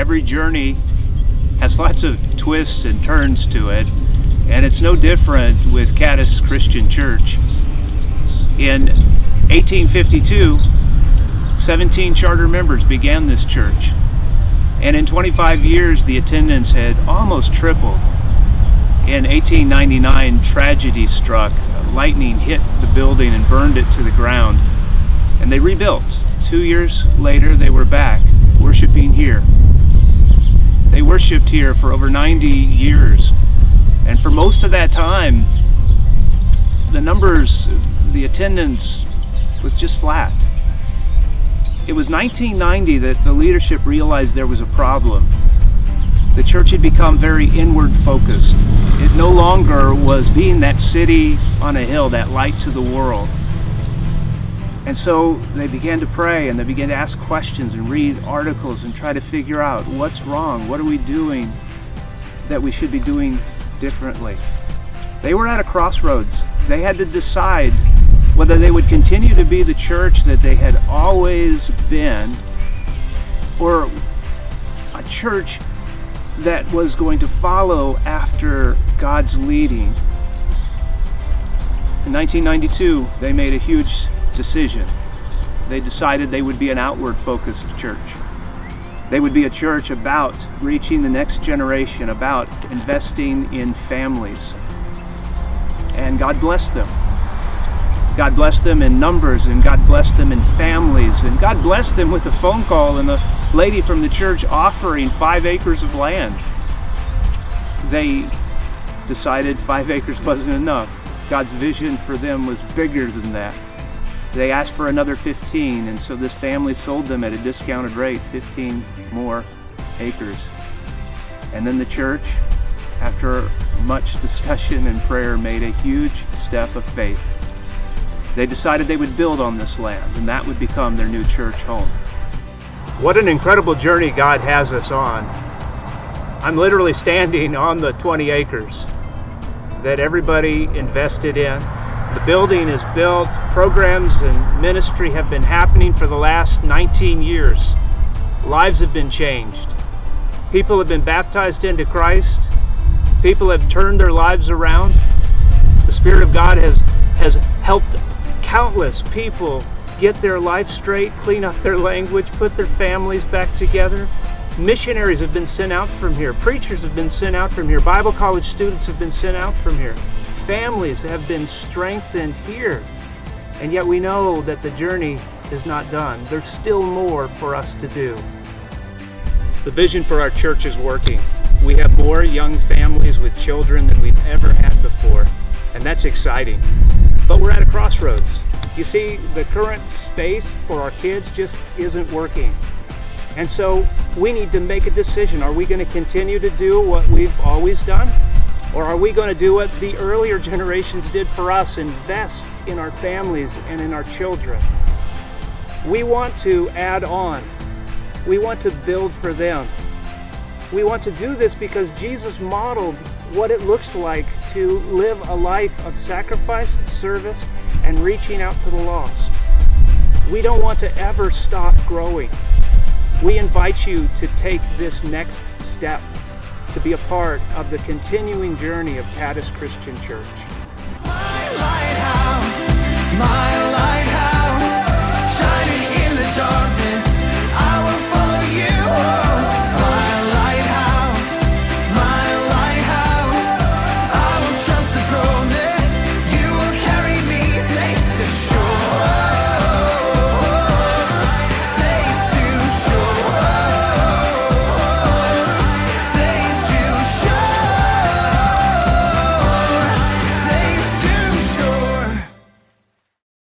Every journey has lots of twists and turns to it, and it's no different with Caddis Christian Church. In 1852, 17 charter members began this church, and in 25 years the attendance had almost tripled. In 1899, tragedy struck. Lightning hit the building and burned it to the ground, and they rebuilt. 2 years later, they were back worshiping here. They worshiped here for over 90 years, and for most of that time, the numbers, the attendance was just flat. It was 1990 that the leadership realized there was a problem. The church had become very inward focused. It no longer was being that city on a hill, that light to the world. And so they began to pray, and they began to ask questions and read articles and try to figure out what's wrong, what are we doing that we should be doing differently. They were at a crossroads. They had to decide whether they would continue to be the church that they had always been, or a church that was going to follow after God's leading. In 1992, they made a huge decision. They decided they would be an outward-focused church. They would be a church about reaching the next generation, about investing in families. And God blessed them. God blessed them in numbers, and God blessed them in families, and God blessed them with a phone call and a lady from the church offering 5 acres of land. They decided 5 acres wasn't enough. God's vision for them was bigger than that. They asked for another 15, and so this family sold them at a discounted rate 15 more acres. And then the church, after much discussion and prayer, made a huge step of faith. They decided they would build on this land, and that would become their new church home. What an incredible journey God has us on. I'm literally standing on the 20 acres that everybody invested in. The building is built, programs and ministry have been happening for the last 19 years. Lives have been changed. People have been baptized into Christ. People have turned their lives around. The Spirit of God has helped countless people get their life straight, clean up their language, put their families back together. Missionaries have been sent out from here. Preachers have been sent out from here. Bible college students have been sent out from here. Families have been strengthened here. And yet we know that the journey is not done. There's still more for us to do. The vision for our church is working. We have more young families with children than we've ever had before, and that's exciting. But we're at a crossroads. You see, the current space for our kids just isn't working. And so we need to make a decision. Are we going to continue to do what we've always done? Or are we going to do what the earlier generations did for us, invest in our families and in our children? We want to add on. We want to build for them. We want to do this because Jesus modeled what it looks like to live a life of sacrifice, service, and reaching out to the lost. We don't want to ever stop growing. We invite you to take this next step to be a part of the continuing journey of Caddis Christian Church. My lighthouse, my